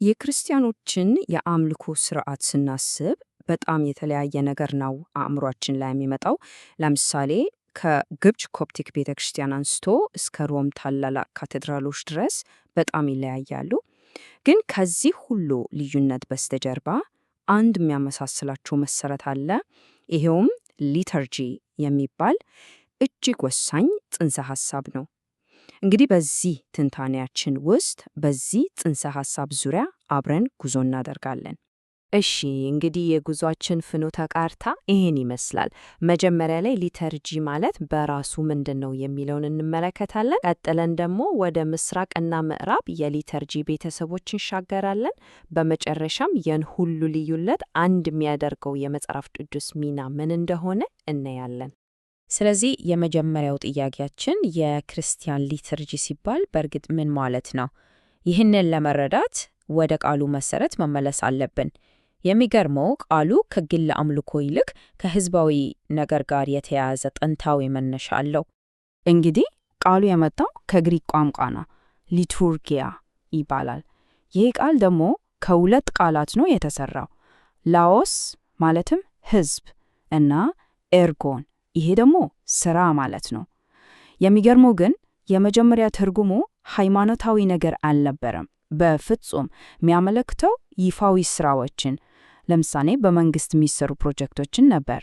የክርስቲያኖችን የአምልኮ ስርዓት ስናስብ በጣም የተለያየ ነገር ነው አእምሯችን ላይ የሚመጣው። ለምሳሌ ከግብፅ ኮፕቲክ ቤተክርስቲያን አንስቶ እስከ ሮም ታላላቅ ካቴድራሎች ድረስ በጣም ይለያያሉ። ግን ከዚህ ሁሉ ልዩነት በስተጀርባ አንድ የሚያመሳስላቸው መሰረት አለ። ይሄውም ሊተርጂ የሚባል እጅግ ወሳኝ ጽንሰ ሐሳብ ነው። እንግዲህ በዚህ ትንታኔያችን ውስጥ በዚህ ጽንሰ ሐሳብ ዙሪያ አብረን ጉዞ እናደርጋለን። እሺ እንግዲህ የጉዟችን ፍኖተ ካርታ ይሄን ይመስላል። መጀመሪያ ላይ ሊተርጂ ማለት በራሱ ምንድን ነው የሚለውን እንመለከታለን። ቀጥለን ደግሞ ወደ ምስራቅና ምዕራብ የሊተርጂ ቤተሰቦች እንሻገራለን። በመጨረሻም ይህን ሁሉ ልዩነት አንድ የሚያደርገው የመጽሐፍ ቅዱስ ሚና ምን እንደሆነ እናያለን። ስለዚህ የመጀመሪያው ጥያቄያችን የክርስቲያን ሊተርጂ ሲባል በእርግጥ ምን ማለት ነው? ይህንን ለመረዳት ወደ ቃሉ መሰረት መመለስ አለብን። የሚገርመው ቃሉ ከግል አምልኮ ይልቅ ከሕዝባዊ ነገር ጋር የተያያዘ ጥንታዊ መነሻ አለው። እንግዲህ ቃሉ የመጣው ከግሪክ ቋንቋ ነው፣ ሊቱርጊያ ይባላል። ይህ ቃል ደግሞ ከሁለት ቃላት ነው የተሰራው፣ ላኦስ ማለትም ሕዝብ እና ኤርጎን ይሄ ደግሞ ስራ ማለት ነው። የሚገርመው ግን የመጀመሪያ ትርጉሙ ሃይማኖታዊ ነገር አልነበረም። በፍጹም የሚያመለክተው ይፋዊ ስራዎችን፣ ለምሳሌ በመንግስት የሚሰሩ ፕሮጀክቶችን ነበር።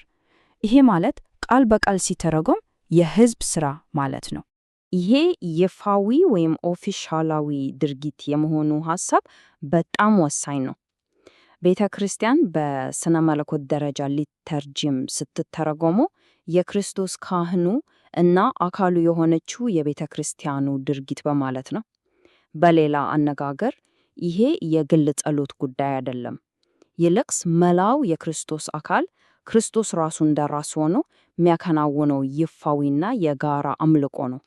ይሄ ማለት ቃል በቃል ሲተረጎም የህዝብ ስራ ማለት ነው። ይሄ ይፋዊ ወይም ኦፊሻላዊ ድርጊት የመሆኑ ሐሳብ በጣም ወሳኝ ነው። ቤተ ክርስቲያን በስነ መለኮት ደረጃ ሊተርጂም ስትተረጎሙ የክርስቶስ ካህኑ እና አካሉ የሆነችው የቤተ ክርስቲያኑ ድርጊት በማለት ነው። በሌላ አነጋገር ይሄ የግል ጸሎት ጉዳይ አይደለም። ይልቅስ መላው የክርስቶስ አካል ክርስቶስ ራሱ እንደራስ ሆኖ የሚያከናውነው ይፋዊና የጋራ አምልኮ ነው።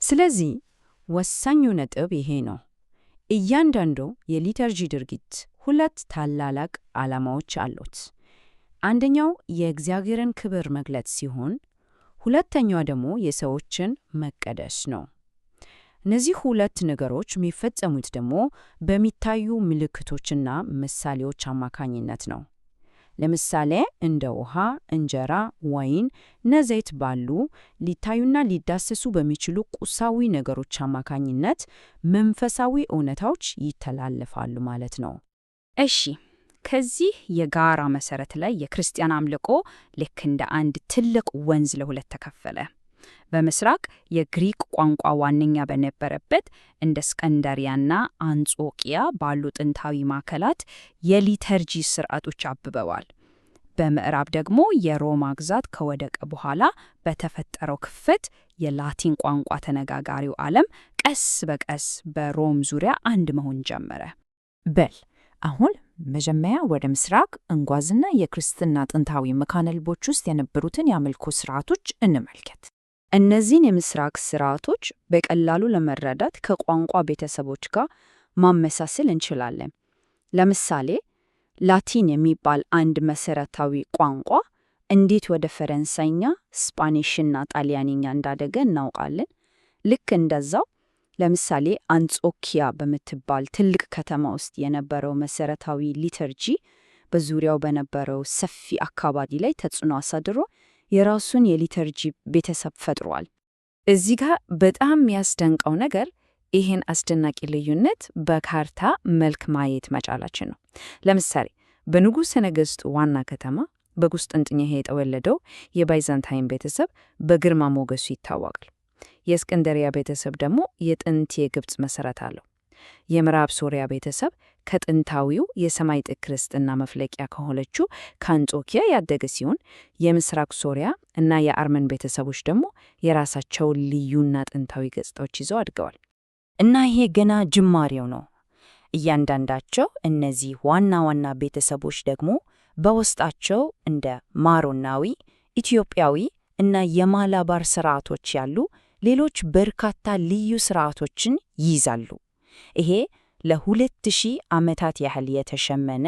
ስለዚህ ወሳኙ ነጥብ ይሄ ነው። እያንዳንዱ የሊተርጂ ድርጊት ሁለት ታላላቅ ዓላማዎች አሉት። አንደኛው የእግዚአብሔርን ክብር መግለጽ ሲሆን፣ ሁለተኛው ደግሞ የሰዎችን መቀደስ ነው። እነዚህ ሁለት ነገሮች የሚፈጸሙት ደግሞ በሚታዩ ምልክቶችና ምሳሌዎች አማካኝነት ነው። ለምሳሌ እንደ ውሃ፣ እንጀራ፣ ወይን እና ዘይት ባሉ ሊታዩና ሊዳሰሱ በሚችሉ ቁሳዊ ነገሮች አማካኝነት መንፈሳዊ እውነታዎች ይተላለፋሉ ማለት ነው። እሺ፣ ከዚህ የጋራ መሰረት ላይ የክርስቲያን አምልኮ ልክ እንደ አንድ ትልቅ ወንዝ ለሁለት ተከፈለ። በምስራቅ የግሪክ ቋንቋ ዋነኛ በነበረበት እንደ እስክንድርያና አንጾኪያ ባሉ ጥንታዊ ማዕከላት የሊተርጂ ስርዓቶች አብበዋል። በምዕራብ ደግሞ የሮማ ግዛት ከወደቀ በኋላ በተፈጠረው ክፍተት የላቲን ቋንቋ ተነጋጋሪው ዓለም ቀስ በቀስ በሮም ዙሪያ አንድ መሆን ጀመረ። በል አሁን መጀመሪያ ወደ ምስራቅ እንጓዝና የክርስትና ጥንታዊ መካነ ልቦች ውስጥ የነበሩትን የአምልኮ ስርዓቶች እንመልከት። እነዚህን የምስራቅ ስርዓቶች በቀላሉ ለመረዳት ከቋንቋ ቤተሰቦች ጋር ማመሳሰል እንችላለን። ለምሳሌ ላቲን የሚባል አንድ መሰረታዊ ቋንቋ እንዴት ወደ ፈረንሳይኛ፣ ስፓኒሽና ጣሊያንኛ እንዳደገ እናውቃለን። ልክ እንደዛው ለምሳሌ አንጾኪያ በምትባል ትልቅ ከተማ ውስጥ የነበረው መሰረታዊ ሊተርጂ በዙሪያው በነበረው ሰፊ አካባቢ ላይ ተጽዕኖ አሳድሮ የራሱን የሊተርጂ ቤተሰብ ፈጥሯል። እዚህ ጋር በጣም የሚያስደንቀው ነገር ይህን አስደናቂ ልዩነት በካርታ መልክ ማየት መቻላችን ነው። ለምሳሌ በንጉሠ ነገሥቱ ዋና ከተማ በቁስጥንጥንያ የተወለደው የባይዛንታይን ቤተሰብ በግርማ ሞገሱ ይታወቃል። የእስክንድርያ ቤተሰብ ደግሞ የጥንት የግብፅ መሠረት አለው። የምዕራብ ሶሪያ ቤተሰብ ከጥንታዊው የሰማይ ጥግ ክርስትና መፍለቂያ ከሆነችው ከአንጾኪያ ያደገ ሲሆን፣ የምስራቅ ሶሪያ እና የአርመን ቤተሰቦች ደግሞ የራሳቸው ልዩና ጥንታዊ ገጽታዎች ይዘው አድገዋል። እና ይሄ ገና ጅማሬው ነው። እያንዳንዳቸው እነዚህ ዋና ዋና ቤተሰቦች ደግሞ በውስጣቸው እንደ ማሮናዊ፣ ኢትዮጵያዊ እና የማላባር ስርዓቶች ያሉ ሌሎች በርካታ ልዩ ስርዓቶችን ይይዛሉ። ይሄ ለ2000 ዓመታት ያህል የተሸመነ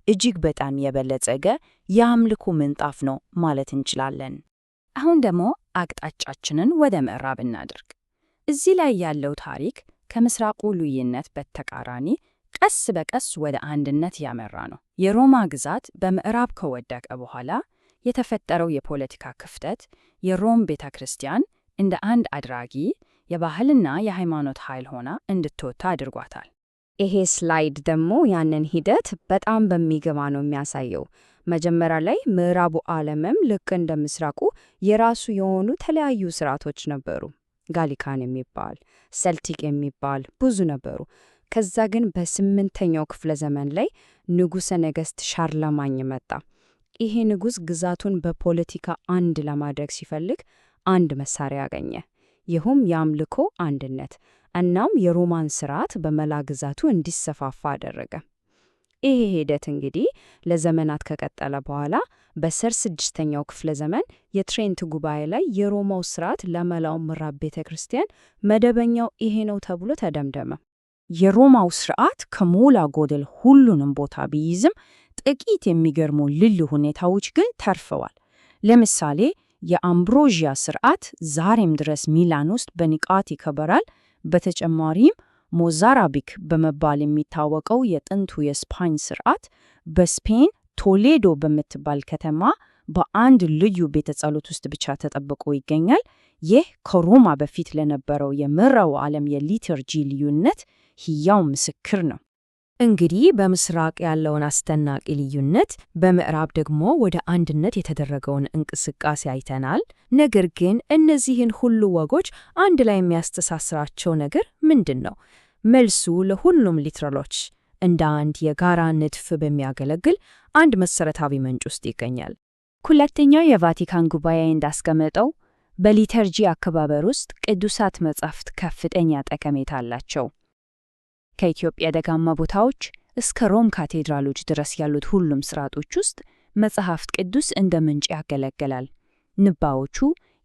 እጅግ በጣም የበለጸገ የአምልኮ ምንጣፍ ነው ማለት እንችላለን። አሁን ደግሞ አቅጣጫችንን ወደ ምዕራብ እናድርግ። እዚህ ላይ ያለው ታሪክ ከምስራቁ ልዩነት በተቃራኒ ቀስ በቀስ ወደ አንድነት ያመራ ነው። የሮማ ግዛት በምዕራብ ከወደቀ በኋላ የተፈጠረው የፖለቲካ ክፍተት የሮም ቤተ ክርስቲያን እንደ አንድ አድራጊ የባህልና የሃይማኖት ኃይል ሆና እንድትወጣ አድርጓታል። ይሄ ስላይድ ደግሞ ያንን ሂደት በጣም በሚገባ ነው የሚያሳየው። መጀመሪያ ላይ ምዕራቡ ዓለምም ልክ እንደ ምስራቁ የራሱ የሆኑ የተለያዩ ስርዓቶች ነበሩ። ጋሊካን የሚባል ሰልቲክ የሚባል ብዙ ነበሩ። ከዛ ግን በ8ኛው ክፍለ ዘመን ላይ ንጉሠ ነገሥት ሻርለማኝ መጣ። ይሄ ንጉሥ ግዛቱን በፖለቲካ አንድ ለማድረግ ሲፈልግ አንድ መሳሪያ አገኘ። ይህም የአምልኮ አንድነት። እናም የሮማን ስርዓት በመላ ግዛቱ እንዲሰፋፋ አደረገ። ይሄ ሂደት እንግዲህ ለዘመናት ከቀጠለ በኋላ በ6ኛው ክፍለ ዘመን የትሬንት ጉባኤ ላይ የሮማው ስርዓት ለመላው ምዕራብ ቤተ ክርስቲያን መደበኛው ይሄ ነው ተብሎ ተደምደመ። የሮማው ስርዓት ከሞላ ጎደል ሁሉንም ቦታ ቢይዝም ጥቂት የሚገርሙ ልዩ ሁኔታዎች ግን ተርፈዋል። ለምሳሌ የአምብሮዥያ ስርዓት ዛሬም ድረስ ሚላን ውስጥ በንቃት ይከበራል። በተጨማሪም ሞዛራቢክ በመባል የሚታወቀው የጥንቱ የስፓኝ ስርዓት በስፔን ቶሌዶ በምትባል ከተማ በአንድ ልዩ ቤተ ጸሎት ውስጥ ብቻ ተጠብቆ ይገኛል። ይህ ከሮማ በፊት ለነበረው የምዕራቡ ዓለም የሊተርጂ ልዩነት ሕያው ምስክር ነው። እንግዲህ በምስራቅ ያለውን አስደናቂ ልዩነት፣ በምዕራብ ደግሞ ወደ አንድነት የተደረገውን እንቅስቃሴ አይተናል። ነገር ግን እነዚህን ሁሉ ወጎች አንድ ላይ የሚያስተሳስራቸው ነገር ምንድን ነው? መልሱ ለሁሉም ሊትራሎች እንደ አንድ የጋራ ንድፍ በሚያገለግል አንድ መሰረታዊ ምንጭ ውስጥ ይገኛል። ሁለተኛው የቫቲካን ጉባኤ እንዳስቀመጠው በሊተርጂ አከባበር ውስጥ ቅዱሳት መጻሕፍት ከፍተኛ ጠቀሜታ አላቸው። ከኢትዮጵያ ደጋማ ቦታዎች እስከ ሮም ካቴድራሎች ድረስ ያሉት ሁሉም ስርዓቶች ውስጥ መጽሐፍት ቅዱስ እንደ ምንጭ ያገለግላል። ንባዎቹ፣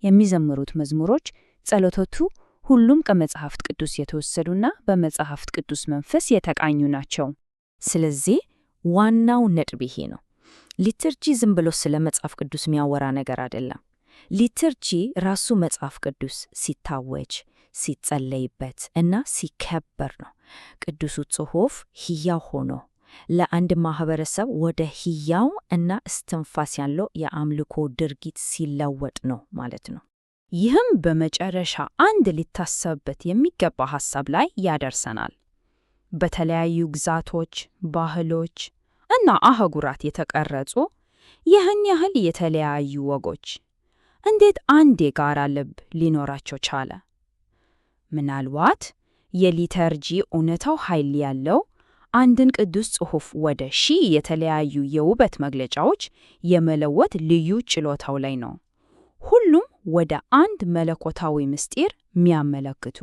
የሚዘምሩት መዝሙሮች፣ ጸሎቶቹ ሁሉም ከመጽሐፍት ቅዱስ የተወሰዱና በመጽሐፍት ቅዱስ መንፈስ የተቃኙ ናቸው። ስለዚህ ዋናው ነጥብ ይሄ ነው። ሊተርጂ ዝም ብሎ ስለ መጽሐፍ ቅዱስ የሚያወራ ነገር አይደለም። ሊተርጂ ራሱ መጽሐፍ ቅዱስ ሲታወጅ፣ ሲጸለይበት እና ሲከበር ነው። ቅዱሱ ጽሑፍ ሕያው ሆኖ ለአንድ ማህበረሰብ ወደ ሕያው እና እስትንፋስ ያለው የአምልኮ ድርጊት ሲለወጥ ነው ማለት ነው። ይህም በመጨረሻ አንድ ሊታሰብበት የሚገባ ሐሳብ ላይ ያደርሰናል። በተለያዩ ግዛቶች፣ ባህሎች እና አህጉራት የተቀረጹ ይህን ያህል የተለያዩ ወጎች እንዴት አንድ የጋራ ልብ ሊኖራቸው ቻለ? ምናልባት የሊተርጂ እውነታው ኃይል ያለው አንድን ቅዱስ ጽሑፍ ወደ ሺህ የተለያዩ የውበት መግለጫዎች የመለወጥ ልዩ ችሎታው ላይ ነው። ሁሉም ወደ አንድ መለኮታዊ ምስጢር የሚያመለክቱ